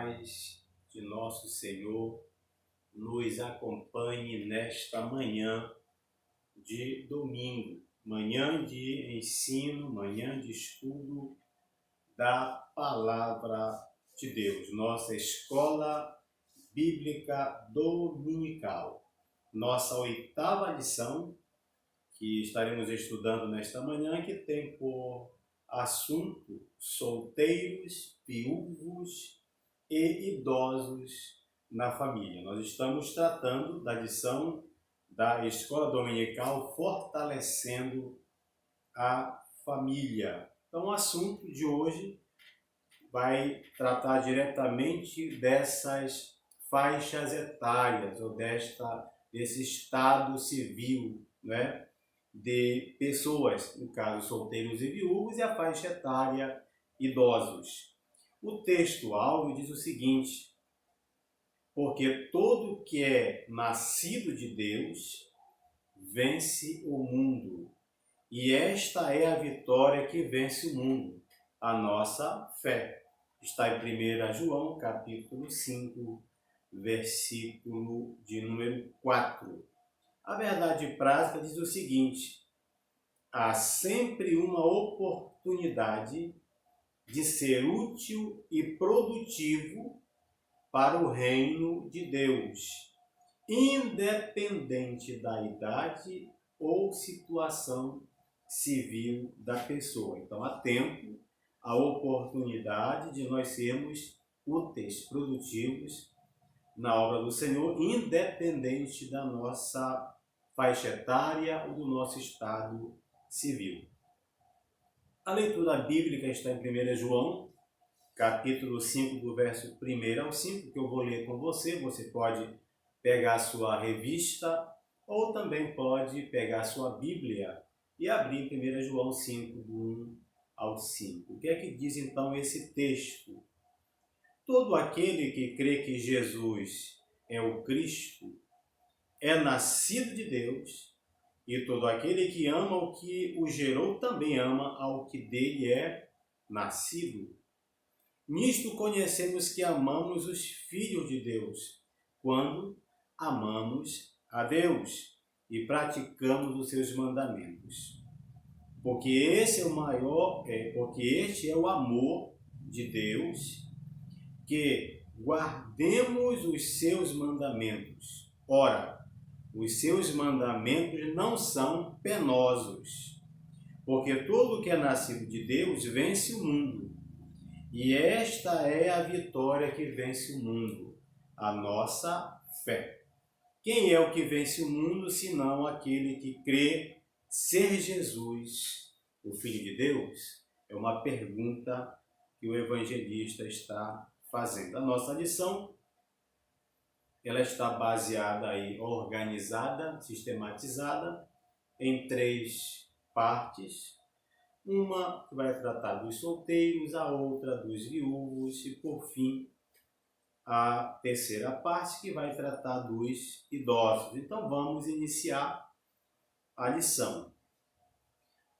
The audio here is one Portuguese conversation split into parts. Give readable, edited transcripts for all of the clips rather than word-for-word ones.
paz de nosso Senhor nos acompanhe nesta manhã de domingo, manhã de ensino, manhã de estudo da Palavra de Deus, nossa escola bíblica dominical, nossa oitava lição que estaremos estudando nesta manhã, que tem por assunto solteiros, viúvos e idosos na família. Nós estamos tratando da lição da escola dominical fortalecendo a família. Então, o assunto de hoje vai tratar diretamente dessas faixas etárias ou desse estado civil, né, de pessoas, no caso solteiros e viúvos, e a faixa etária idosos. O texto-alvo diz o seguinte: porque todo que é nascido de Deus vence o mundo, e esta é a vitória que vence o mundo, a nossa fé. Está em 1 João, capítulo 5, versículo de número 4. A verdade prática diz o seguinte: há sempre uma oportunidade de ser útil e produtivo para o reino de Deus, independente da idade ou situação civil da pessoa. Então, há tempo, a oportunidade de nós sermos úteis, produtivos na obra do Senhor, independente da nossa faixa etária ou do nosso estado civil. A leitura bíblica está em 1 João, capítulo 5, do verso 1 ao 5, que eu vou ler com você. Você pode pegar a sua revista ou também pode pegar a sua Bíblia e abrir em 1 João 5, do 1 ao 5. O que é que diz então esse texto? Todo aquele que crê que Jesus é o Cristo é nascido de Deus, e todo aquele que ama o que o gerou também ama ao que dele é nascido. Nisto conhecemos que amamos os filhos de Deus, quando amamos a Deus e praticamos os seus mandamentos. Porque este é o amor de Deus, que guardemos os seus mandamentos. Ora, os seus mandamentos não são penosos, porque todo que é nascido de Deus vence o mundo. E esta é a vitória que vence o mundo, a nossa fé. Quem é o que vence o mundo, senão aquele que crê ser Jesus, o Filho de Deus? É uma pergunta que o evangelista está fazendo. A nossa lição, ela está baseada aí, organizada, sistematizada em 3 partes. Uma que vai tratar dos solteiros, a outra dos viúvos e, por fim, a terceira parte que vai tratar dos idosos. Então vamos iniciar a lição.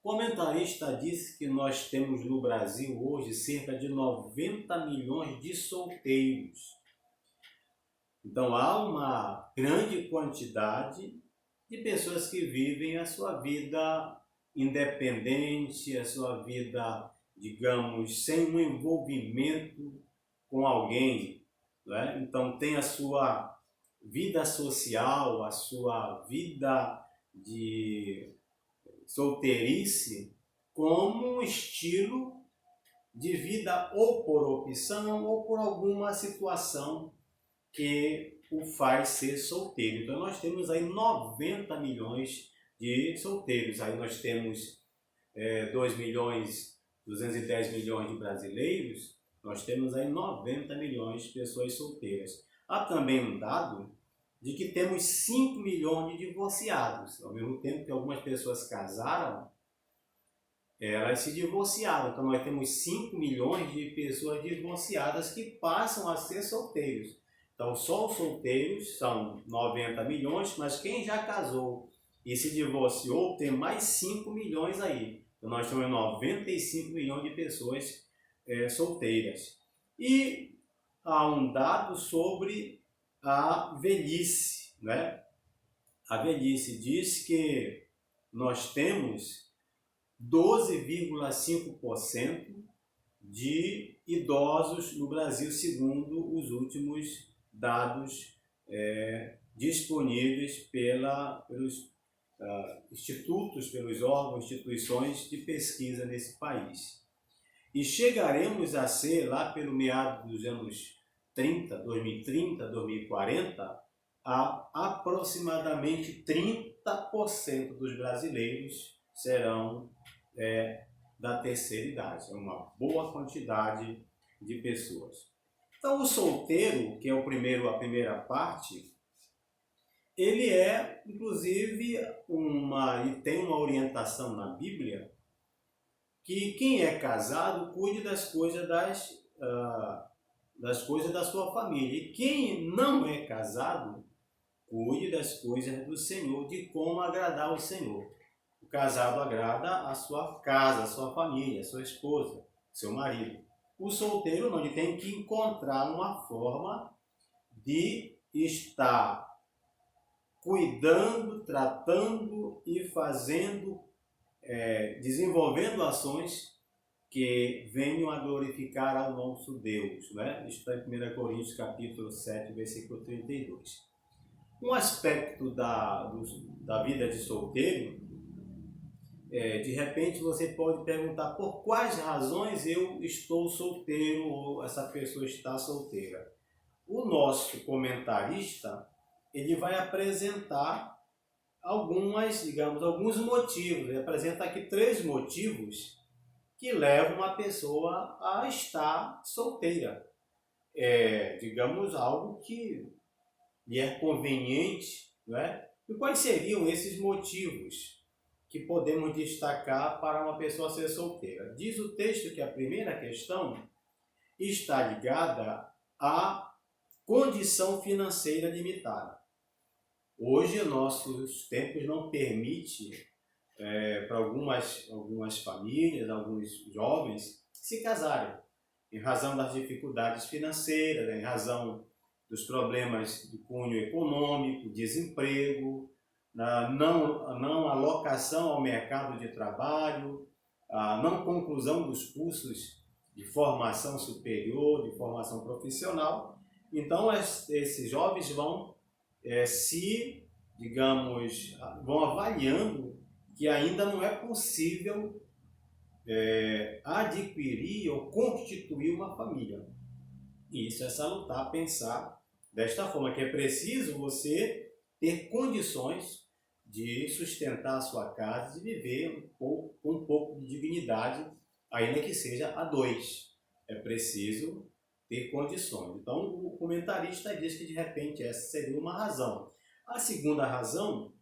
O comentarista disse que nós temos no Brasil hoje cerca de 90 milhões de solteiros. Então há uma grande quantidade de pessoas que vivem a sua vida independente, a sua vida, digamos, sem um envolvimento com alguém, né? Então tem a sua vida social, a sua vida de solteirice como um estilo de vida, ou por opção ou por alguma situação que o faz ser solteiro. Então nós temos aí 90 milhões de solteiros. Aí nós temos 2 milhões, 210 milhões de brasileiros, nós temos aí 90 milhões de pessoas solteiras. Há também um dado de que temos 5 milhões de divorciados. Ao mesmo tempo que algumas pessoas casaram, elas se divorciaram. Então nós temos 5 milhões de pessoas divorciadas que passam a ser solteiros. Então só os solteiros são 90 milhões, mas quem já casou e se divorciou tem mais 5 milhões aí. Então nós temos 95 milhões de pessoas solteiras. E há um dado sobre a velhice, né? A velhice diz que nós temos 12,5% de idosos no Brasil, segundo os últimos dados disponíveis pelos institutos, pelos órgãos, instituições de pesquisa nesse país. E chegaremos a ser, lá pelo meado dos anos 2030, 2040, a aproximadamente 30% dos brasileiros serão da terceira idade. É uma boa quantidade de pessoas. Então, o solteiro, que é a primeira parte, ele é, inclusive, e tem uma orientação na Bíblia que quem é casado cuide das coisas das coisas da sua família. E quem não é casado, cuide das coisas do Senhor, de como agradar o Senhor. O casado agrada a sua casa, a sua família, a sua esposa, seu marido. O solteiro não, ele tem que encontrar uma forma de estar cuidando, tratando e fazendo, desenvolvendo ações que venham a glorificar ao nosso Deus, né? Isso está em 1 Coríntios capítulo 7, versículo 32. Um aspecto da vida de solteiro, de repente você pode perguntar por quais razões eu estou solteiro ou essa pessoa está solteira. O nosso comentarista, ele vai apresentar alguns motivos. Ele apresenta aqui 3 motivos que levam a pessoa a estar solteira. Algo que lhe é conveniente, não é? E quais seriam esses motivos que podemos destacar para uma pessoa ser solteira? Diz o texto que a primeira questão está ligada à condição financeira limitada. Hoje, nossos tempos não permitem para algumas famílias, alguns jovens, se casarem, em razão das dificuldades financeiras, em razão dos problemas de cunho econômico, desemprego, não alocação ao mercado de trabalho, a não conclusão dos cursos de formação superior, de formação profissional. Então, esses jovens vão vão avaliando que ainda não é possível adquirir ou constituir uma família. E isso é salutar pensar desta forma, que é preciso você ter condições de sustentar a sua casa, de viver com um pouco de dignidade, ainda que seja a 2. É preciso ter condições. Então, o comentarista diz que, de repente, essa seria uma razão. A segunda razão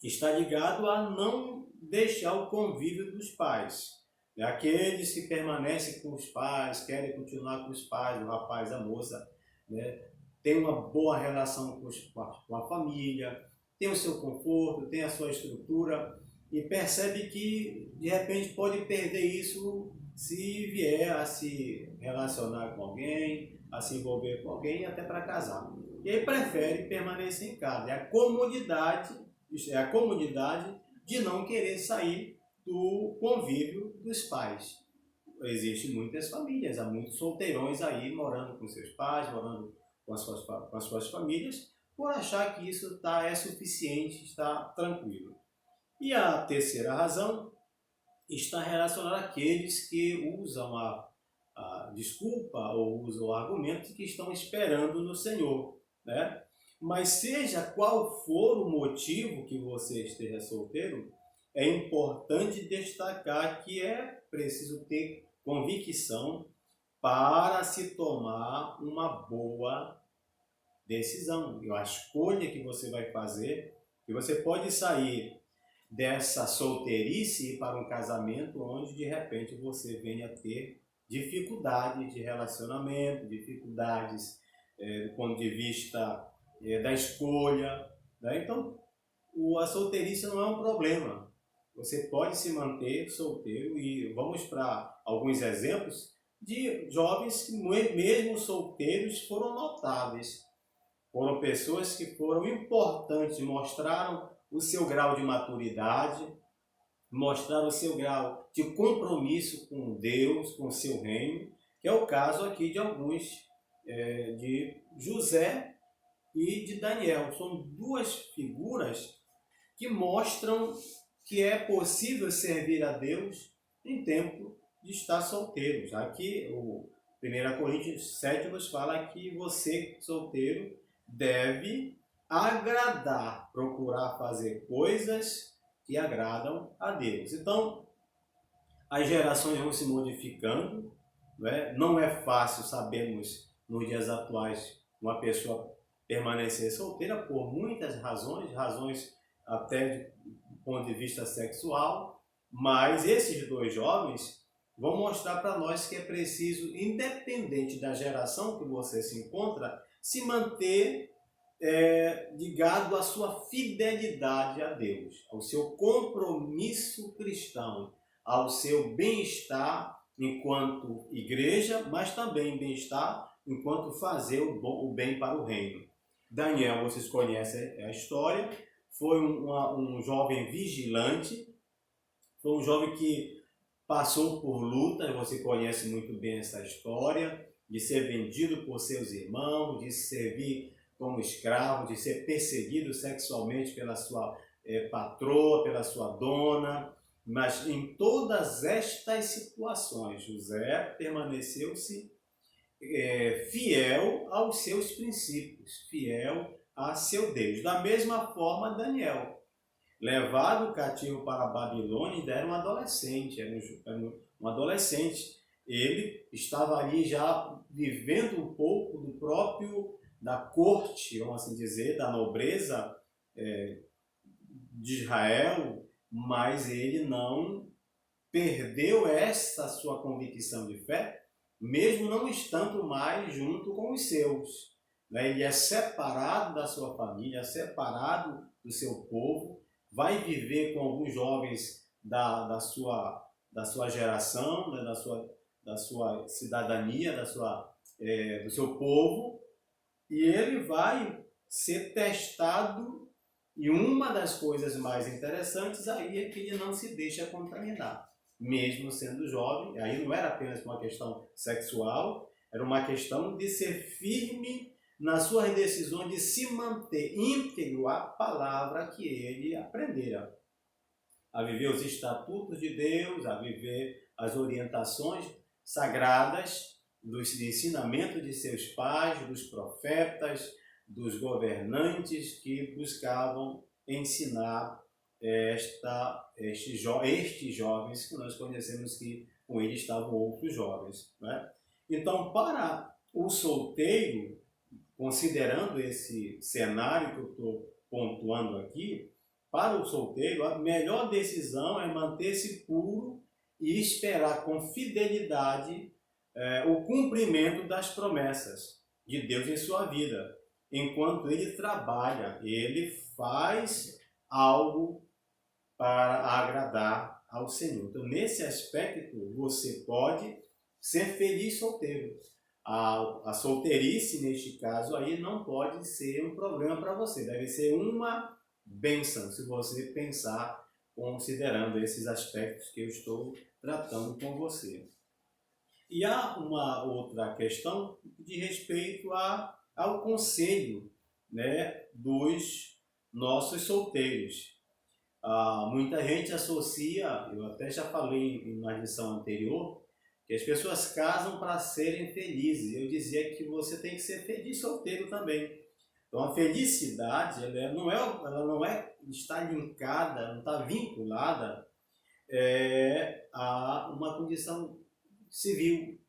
está ligado a não deixar o convívio dos pais. Aqueles que permanecem com os pais, querem continuar com os pais, o rapaz, a moça, né, tem uma boa relação com a família, tem o seu conforto, tem a sua estrutura e percebe que, de repente, pode perder isso se vier a se relacionar com alguém, a se envolver com alguém, até para casar. E aí prefere permanecer em casa. É a comodidade de não querer sair do convívio dos pais. Existem muitas famílias, há muitos solteirões aí morando com seus pais, morando com as suas famílias, por achar que isso é suficiente, está tranquilo. E a terceira razão está relacionada àqueles que usam a desculpa ou usam o argumento que estão esperando no Senhor, né? Mas seja qual for o motivo que você esteja solteiro, é importante destacar que é preciso ter convicção para se tomar uma boa decisão. A escolha que você vai fazer, que você pode sair dessa solteirice para um casamento onde de repente você venha a ter dificuldades de relacionamento, dificuldades do ponto de vista da escolha, né? Então, a solteirice não é um problema. Você pode se manter solteiro e vamos para alguns exemplos de jovens que, mesmo solteiros, foram notáveis. Foram pessoas que foram importantes, mostraram o seu grau de maturidade, mostraram o seu grau de compromisso com Deus, com o seu reino, que é o caso aqui de alguns, de José e de Daniel. São duas figuras que mostram que é possível servir a Deus em tempo de estar solteiros. Aqui, o 1 Coríntios 7 nos fala que você, solteiro, deve agradar, procurar fazer coisas que agradam a Deus. Então, as gerações vão se modificando, né? Não é fácil, sabemos, nos dias atuais, uma pessoa permanecer solteira por muitas razões, razões até do ponto de vista sexual, mas esses dois jovens vão mostrar para nós que é preciso, independente da geração que você se encontra, se manter ligado à sua fidelidade a Deus, ao seu compromisso cristão, ao seu bem-estar enquanto igreja, mas também bem-estar enquanto fazer o bem para o reino. Daniel, vocês conhecem a história, foi um jovem vigilante, foi um jovem que passou por lutas, você conhece muito bem essa história, de ser vendido por seus irmãos, de servir como escravo, de ser perseguido sexualmente pela sua patroa, pela sua dona. Mas em todas estas situações, José permaneceu-se fiel aos seus princípios, fiel a seu Deus. Da mesma forma, Daniel, levado cativo para a Babilônia, ainda era um adolescente, um adolescente. Ele estava ali já vivendo um pouco da corte, vamos assim dizer, da nobreza de Israel, mas ele não perdeu essa sua convicção de fé, mesmo não estando mais junto com os seus. Ele é separado da sua família, separado do seu povo, vai viver com alguns jovens da sua geração, né, da sua cidadania, do seu povo, e ele vai ser testado. E uma das coisas mais interessantes aí é que ele não se deixa contaminar, mesmo sendo jovem. Aí não era apenas uma questão sexual, era uma questão de ser firme nas suas decisões, de se manter íntegro à palavra que ele aprendera, a viver os estatutos de Deus, a viver as orientações sagradas dos ensinamentos de seus pais, dos profetas, dos governantes que buscavam ensinar estes jovens, que nós conhecemos que com eles estavam outros jovens, né? Então, para o solteiro, considerando esse cenário que eu estou pontuando aqui, para o solteiro, a melhor decisão é manter-se puro e esperar com fidelidade o cumprimento das promessas de Deus em sua vida. Enquanto ele trabalha, ele faz algo para agradar ao Senhor. Então, nesse aspecto, você pode ser feliz solteiro. A solteirice, neste caso aí, não pode ser um problema para você. Deve ser uma bênção, se você pensar considerando esses aspectos que eu estou tratando com você. E há uma outra questão de respeito ao conselho, né, dos nossos solteiros. Muita gente associa, eu até já falei em uma lição anterior, que as pessoas casam para serem felizes. Eu dizia que você tem que ser feliz solteiro também. Então a felicidade ela não é está linkada, não está vinculada a uma condição civil.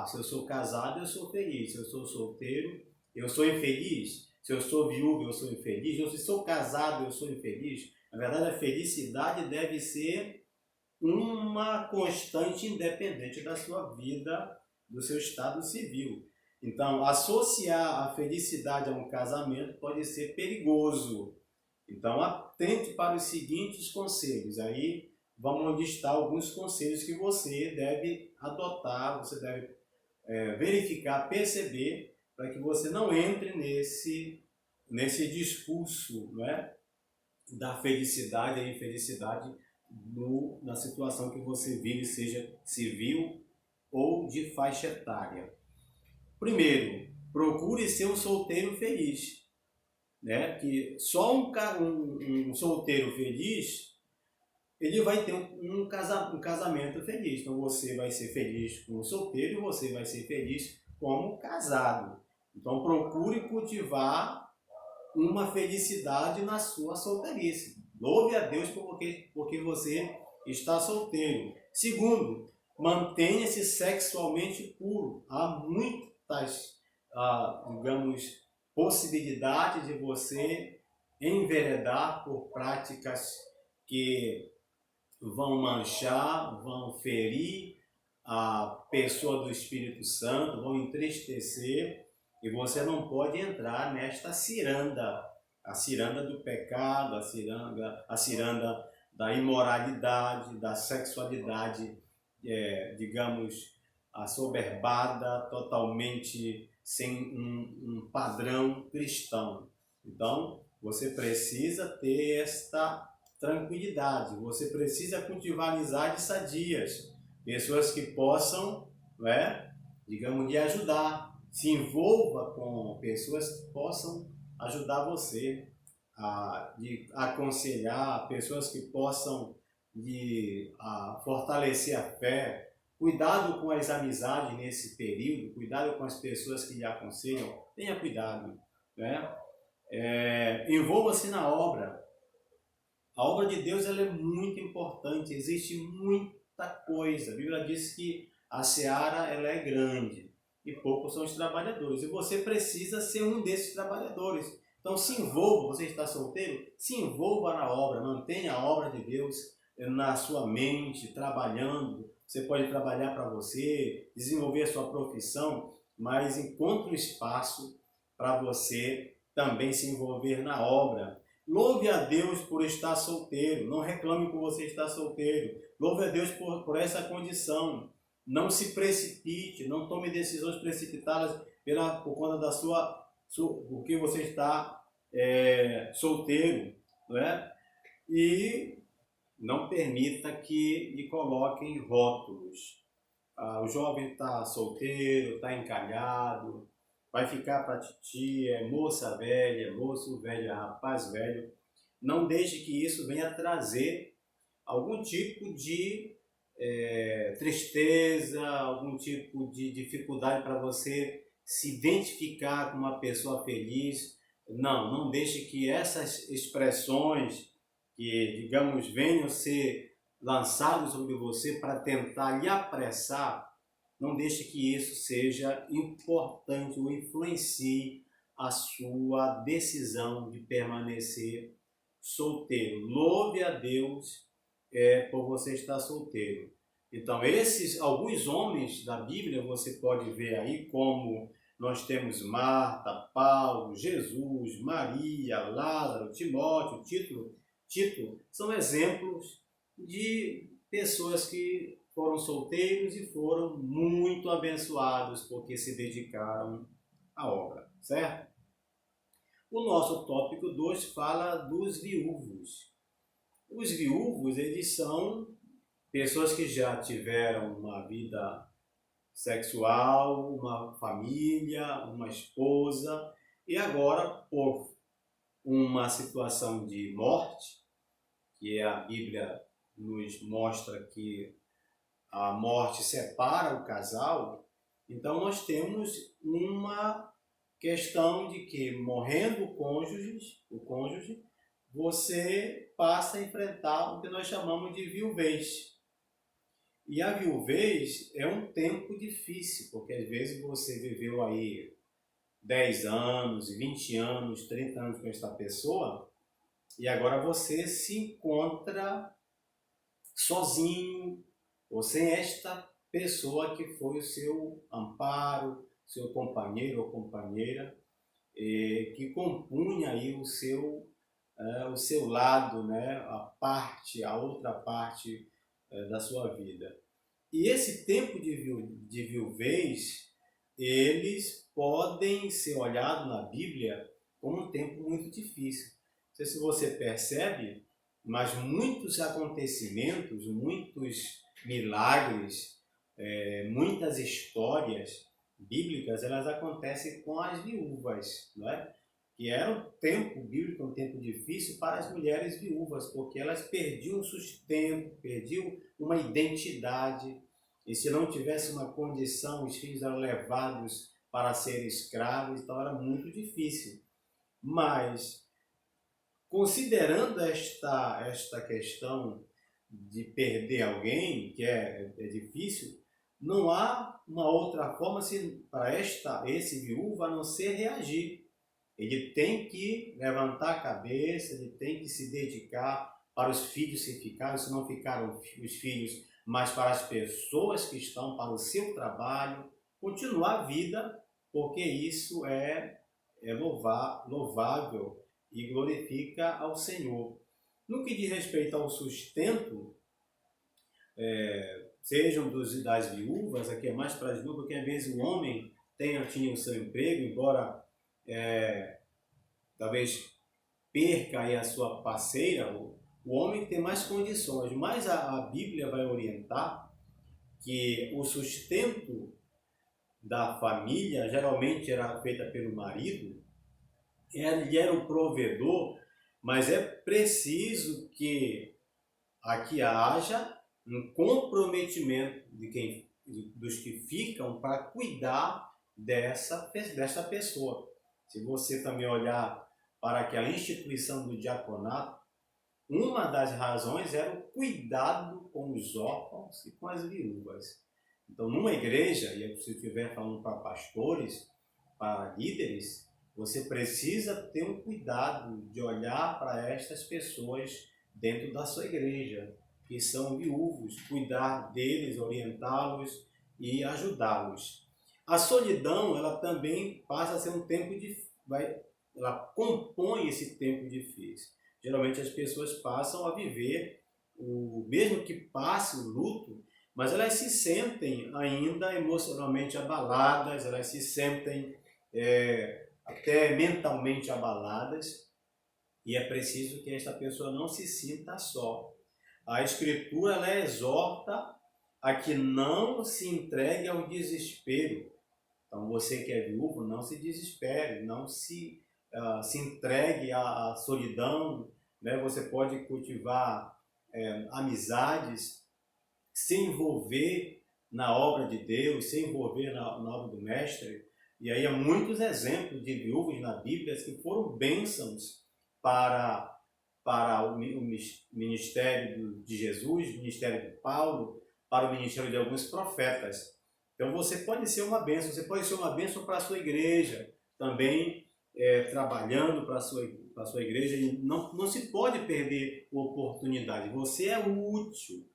Se eu sou casado, eu sou feliz. Se eu sou solteiro, eu sou infeliz. Se eu sou viúvo, eu sou infeliz. Se eu sou casado, eu sou infeliz. Na verdade, a felicidade deve ser uma constante independente da sua vida, do seu estado civil. Então, associar a felicidade a um casamento pode ser perigoso. Então, atente para os seguintes conselhos. Aí vamos listar alguns conselhos que você deve adotar, você deve verificar, perceber, para que você não entre nesse discurso, não é, da felicidade e infelicidade na situação que você vive, seja civil ou de faixa etária. Primeiro, procure ser um solteiro feliz, né? Que só um solteiro feliz ele vai ter um casamento feliz. Então você vai ser feliz como solteiro e você vai ser feliz como casado. Então procure cultivar uma felicidade na sua solteirice. Louve a Deus porque você está solteiro. Segundo, mantenha-se sexualmente puro. Há muitas, digamos, possibilidades de você enveredar por práticas que vão manchar, vão ferir a pessoa do Espírito Santo, vão entristecer, e você não pode entrar nesta ciranda, a ciranda do pecado, a ciranda da imoralidade, da sexualidade, digamos, assoberbada, totalmente sem um padrão cristão. Então, você precisa ter esta tranquilidade, você precisa cultivar amizades sadias, pessoas que possam, digamos, lhe ajudar. Se envolva com pessoas que possam ajudar você, de aconselhar, pessoas que possam lhe fortalecer a fé. Cuidado com as amizades nesse período, cuidado com as pessoas que lhe aconselham, tenha cuidado. Envolva-se na obra. A obra de Deus ela é muito importante, existe muita coisa. A Bíblia diz que a seara ela é grande e poucos são os trabalhadores. E você precisa ser um desses trabalhadores. Então se envolva, você está solteiro, se envolva na obra, mantenha a obra de Deus na sua mente, trabalhando. Você pode trabalhar para você, desenvolver a sua profissão, mas encontre um espaço para você também se envolver na obra. Louve a Deus por estar solteiro, não reclame por você estar solteiro. Louve a Deus por essa condição. Não se precipite, não tome decisões precipitadas por conta da porque você está solteiro, não é? E não permita que lhe coloquem rótulos. O jovem está solteiro, está encalhado, vai ficar para titia, moça velha, moço velho, rapaz velho. Não deixe que isso venha trazer algum tipo de tristeza, algum tipo de dificuldade para você se identificar com uma pessoa feliz. Não deixe que essas expressões que, digamos, venham ser lançadas sobre você para tentar lhe apressar, não deixe que isso seja importante ou influencie a sua decisão de permanecer solteiro. Louve a Deus por você estar solteiro. Então, alguns homens da Bíblia, você pode ver aí como nós temos Marta, Paulo, Jesus, Maria, Lázaro, Timóteo, Tito, são exemplos de pessoas que foram solteiros e foram muito abençoados porque se dedicaram à obra, certo? O nosso tópico 2 fala dos viúvos. Os viúvos, eles são pessoas que já tiveram uma vida sexual, uma família, uma esposa, e agora, por uma situação de morte, que a Bíblia nos mostra que a morte separa o casal, então nós temos uma questão de que, morrendo o cônjuge, você passa a enfrentar o que nós chamamos de viuvez. E a viuvez é um tempo difícil, porque às vezes você viveu aí 10 anos, 20 anos, 30 anos com esta pessoa, e agora você se encontra sozinho, ou sem esta pessoa que foi o seu amparo, seu companheiro ou companheira, que compunha aí o seu lado, né? A outra parte da sua vida. E esse tempo de viuvez, eles podem ser olhados na Bíblia como um tempo muito difícil. Não sei se você percebe, mas muitos acontecimentos, muitos milagres, muitas histórias bíblicas, elas acontecem com as viúvas, não é? Que era um tempo bíblico, um tempo difícil para as mulheres viúvas, porque elas perdiam o sustento, perdiam uma identidade, e se não tivesse uma condição, os filhos eram levados para ser escravos, então era muito difícil. Mas, considerando esta questão de perder alguém, que é difícil, não há uma outra forma para esse viúvo a não ser reagir. Ele tem que levantar a cabeça, ele tem que se dedicar para os filhos se ficaram, se não ficaram os filhos, mas para as pessoas que estão, para o seu trabalho, continuar a vida, porque isso é louvável e glorifica ao Senhor. No que diz respeito ao sustento, sejam das viúvas, aqui é mais para as viúvas, porque às vezes o homem tinha o seu emprego, embora talvez perca aí a sua parceira, o homem tem mais condições, mas a Bíblia vai orientar que o sustento da família geralmente era feita pelo marido, ele era o provedor, mas é preciso que aqui haja um comprometimento dos que ficam para cuidar dessa pessoa. Se você também olhar para aquela instituição do diaconato, uma das razões era o cuidado com os órfãos e com as viúvas. Então, numa igreja, e se eu estiver falando para pastores, para líderes, você precisa ter um cuidado de olhar para estas pessoas dentro da sua igreja, que são viúvos, cuidar deles, orientá-los e ajudá-los. A solidão, ela também passa a ser um tempo ela compõe esse tempo difícil. Geralmente as pessoas passam a viver, mesmo que passe o luto, mas elas se sentem ainda emocionalmente abaladas, elas se sentem até mentalmente abaladas, e é preciso que esta pessoa não se sinta só. A Escritura ela exorta a que não se entregue ao desespero. Então você que é viúvo, não se desespere, não se entregue à solidão, né? Você pode cultivar amizades, se envolver na obra de Deus, se envolver na obra do Mestre. E aí há muitos exemplos de viúvos na Bíblia que foram bênçãos para o ministério de Jesus, o ministério de Paulo, para o ministério de alguns profetas. Então você pode ser uma bênção, você pode ser uma bênção para a sua igreja, também trabalhando para a sua igreja, e não se pode perder oportunidade. Você é útil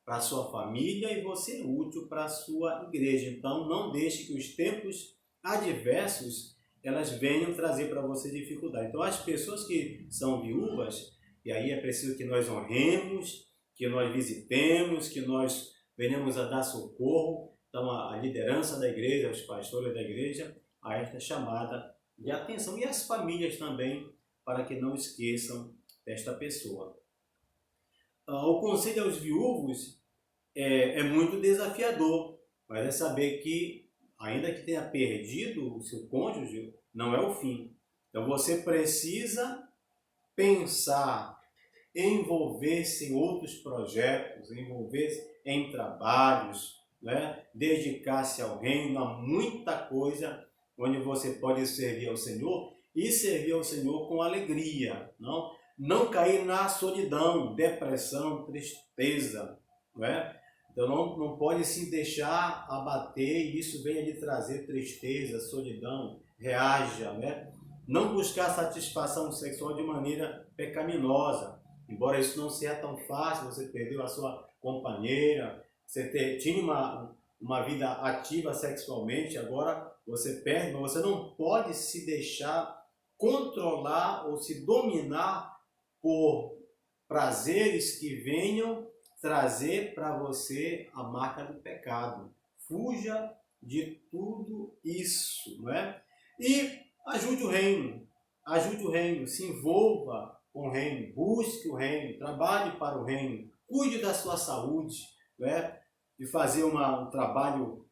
para a sua família e você é útil para a sua igreja. Então não deixe que os tempos adversos elas venham trazer para você dificuldade. Então as pessoas que são viúvas, e aí é preciso que nós honremos, que nós visitemos, que nós venhamos a dar socorro. Então a liderança da igreja, os pastores da igreja, a esta chamada de atenção. E as famílias também, para que não esqueçam desta pessoa. O conselho aos viúvos é muito desafiador, mas é saber que, ainda que tenha perdido o seu cônjuge, não é o fim. Então você precisa pensar, envolver-se em outros projetos, envolver-se em trabalhos, né? Dedicar-se ao reino, há muita coisa onde você pode servir ao Senhor e servir ao Senhor com alegria, não cair na solidão, depressão, tristeza, não é? Então não pode se deixar abater e isso venha lhe trazer tristeza, solidão, reaja, né? Não buscar satisfação sexual de maneira pecaminosa, embora isso não seja tão fácil, você perdeu a sua companheira, você tinha uma vida ativa sexualmente, agora você perde, mas você não pode se deixar controlar ou se dominar por prazeres que venham trazer para você a marca do pecado. Fuja de tudo isso, não é? E ajude o reino, se envolva com o reino, busque o reino, trabalhe para o reino, cuide da sua saúde, não é? De fazer um trabalho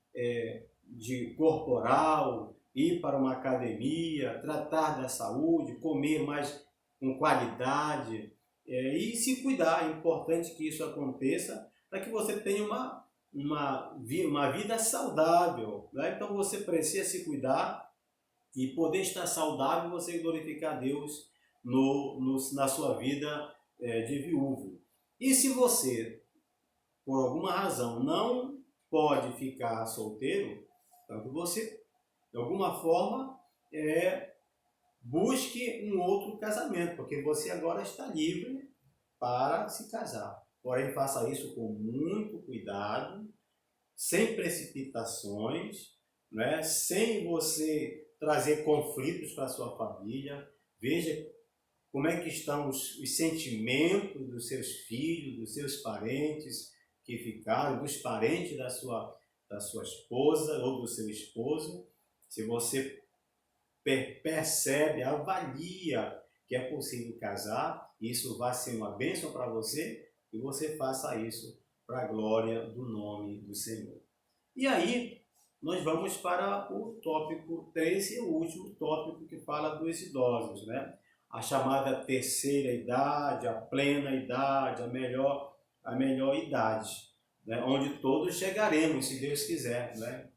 de corporal, ir para uma academia, tratar da saúde, comer mais com qualidade e se cuidar. É importante que isso aconteça para que você tenha uma vida saudável, né? Então você precisa se cuidar e poder estar saudável, você glorificar a Deus na sua vida de viúvo. E se você, por alguma razão, não pode ficar solteiro, então que você, de alguma forma, busque um outro casamento, porque você agora está livre para se casar. Porém, faça isso com muito cuidado, sem precipitações, né? Sem você trazer conflitos para a sua família. Veja como é que estão os sentimentos dos seus filhos, dos seus parentes que ficaram, dos parentes da sua esposa ou do seu esposo. Se você percebe, avalia que é possível casar, isso vai ser uma bênção para você e você faça isso para a glória do nome do Senhor. E aí, nós vamos para o tópico 3 e o último tópico que fala dos idosos, né? A chamada terceira idade, a plena idade, a melhor idade, né? Onde todos chegaremos, se Deus quiser, né?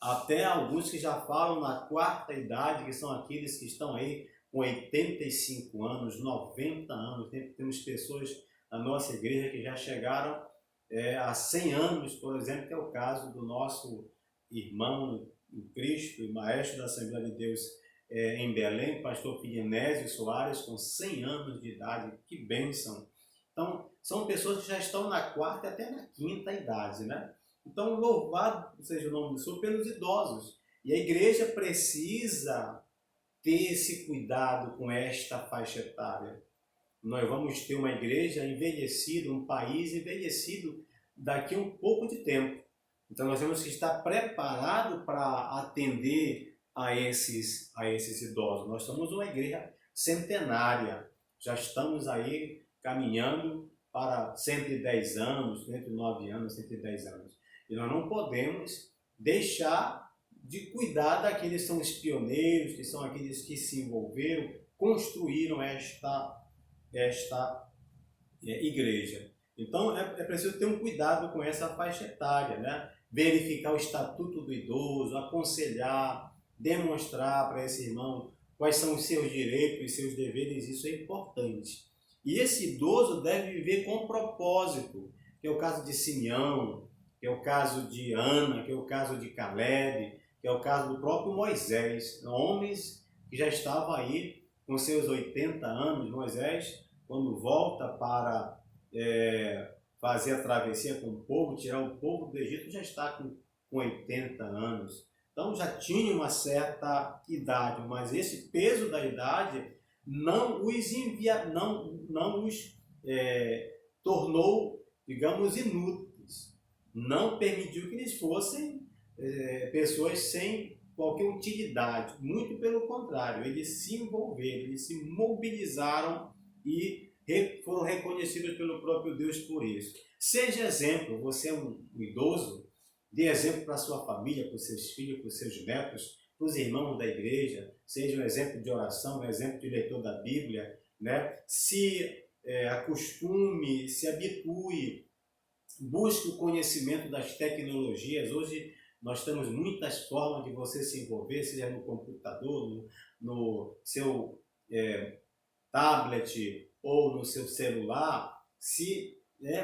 Até alguns que já falam na quarta idade, que são aqueles que estão aí com 85 anos, 90 anos. Temos pessoas na nossa igreja que já chegaram há 100 anos, por exemplo, que é o caso do nosso irmão em Cristo e maestro da Assembleia de Deus em Belém, pastor Pignésio Soares, com 100 anos de idade. Que bênção! Então, são pessoas que já estão na quarta e até na quinta idade, né? Então, louvado seja o nome do Senhor pelos idosos. E a igreja precisa ter esse cuidado com esta faixa etária. Nós vamos ter uma igreja envelhecida, um país envelhecido daqui a um pouco de tempo. Então, nós temos que estar preparados para atender a esses idosos. Nós somos uma igreja centenária. Já estamos aí caminhando para 110 anos, 109 anos, 110 anos. E nós não podemos deixar de cuidar daqueles que são os pioneiros, que são aqueles que se envolveram, construíram esta igreja. Então é preciso ter um cuidado com essa faixa etária, né? Verificar o estatuto do idoso, aconselhar, demonstrar para esse irmão quais são os seus direitos e seus deveres, isso é importante. E esse idoso deve viver com propósito, que é o caso de Simeão, que é o caso de Ana, que é o caso de Caleb, que é o caso do próprio Moisés, homens que já estavam aí com seus 80 anos. Moisés, quando volta para fazer a travessia com o povo, tirar o povo do Egito, já está com 80 anos. Então já tinha uma certa idade, mas esse peso da idade não os tornou, digamos, inúteis. Não permitiu que eles fossem pessoas sem qualquer utilidade. Muito pelo contrário, eles se envolveram, eles se mobilizaram e foram reconhecidos pelo próprio Deus por isso. Seja exemplo, você é um idoso, dê exemplo para a sua família, para os seus filhos, para os seus netos, para os irmãos da igreja, seja um exemplo de oração, um exemplo de leitor da Bíblia, né? Se acostume, se habitue, busque o conhecimento das tecnologias. Hoje nós temos muitas formas de você se envolver, seja no computador, no seu tablet ou no seu celular. Se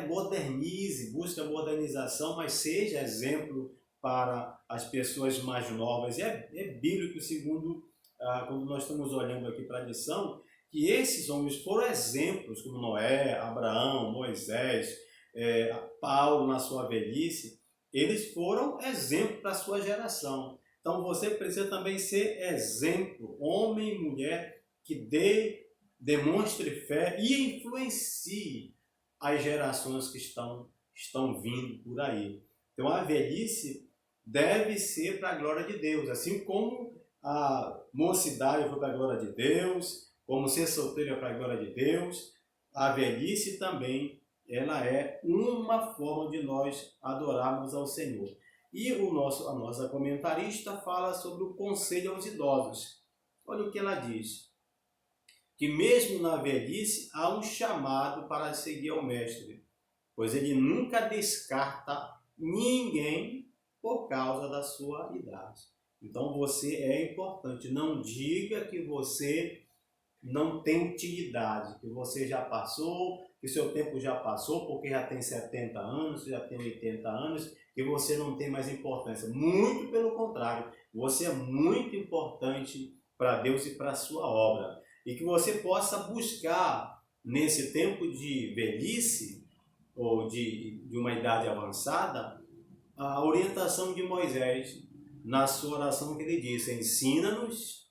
modernize, busque a modernização, mas seja exemplo para as pessoas mais novas. É bíblico, segundo quando nós estamos olhando aqui para a lição, que esses homens foram exemplos, como Noé, Abraão, Moisés, Paulo na sua velhice. Eles foram exemplo para a sua geração. Então você precisa também ser exemplo, homem e mulher, que demonstre fé e influencie as gerações que estão vindo por aí. Então a velhice deve ser para a glória de Deus, assim como a mocidade foi para a glória de Deus, como ser solteiro é para a glória de Deus, a velhice também ela é uma forma de nós adorarmos ao Senhor. E a nossa comentarista fala sobre o conselho aos idosos. Olha o que ela diz, que mesmo na velhice há um chamado para seguir ao Mestre, pois ele nunca descarta ninguém por causa da sua idade. Então você é importante, não diga que você não tem utilidade, que você já passou, que seu tempo já passou, porque já tem 70 anos, já tem 80 anos, que você não tem mais importância. Muito pelo contrário, você é muito importante para Deus e para a sua obra. E que você possa buscar, nesse tempo de velhice, ou de uma idade avançada, a orientação de Moisés na sua oração que ele disse: ensina-nos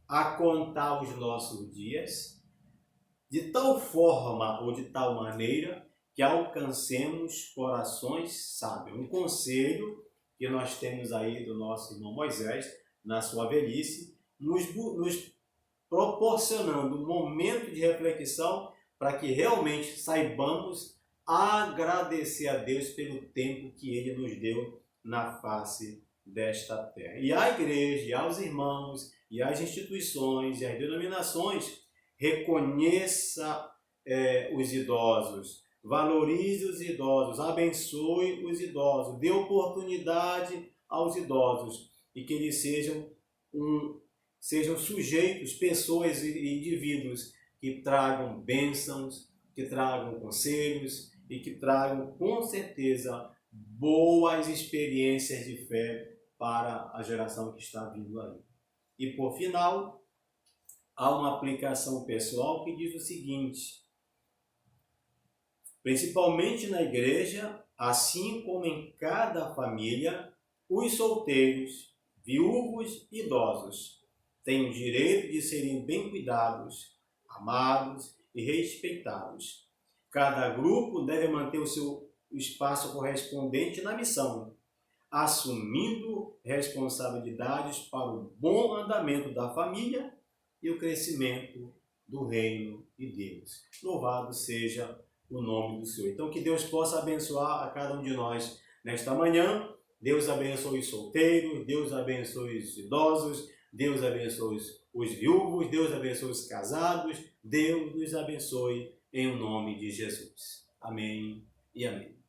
a contar os nossos dias de tal forma ou de tal maneira que alcancemos corações sábios. Um conselho que nós temos aí do nosso irmão Moisés, na sua velhice, nos proporcionando um momento de reflexão para que realmente saibamos agradecer a Deus pelo tempo que Ele nos deu na face desta terra. E a igreja, e aos irmãos, e as instituições, e as denominações, reconheça os idosos, valorize os idosos, abençoe os idosos, dê oportunidade aos idosos e que eles sejam sujeitos, pessoas e indivíduos que tragam bênçãos, que tragam conselhos e que tragam com certeza boas experiências de fé para a geração que está vindo aí. E por final, há uma aplicação pessoal que diz o seguinte: principalmente na igreja, assim como em cada família, os solteiros, viúvos e idosos têm o direito de serem bem cuidados, amados e respeitados. Cada grupo deve manter o seu espaço correspondente na missão, assumindo responsabilidades para o bom andamento da família e o crescimento do reino de Deus. Louvado seja o nome do Senhor. Então que Deus possa abençoar a cada um de nós nesta manhã. Deus abençoe os solteiros, Deus abençoe os idosos, Deus abençoe os viúvos, Deus abençoe os casados, Deus nos abençoe em nome de Jesus. Amém e amém.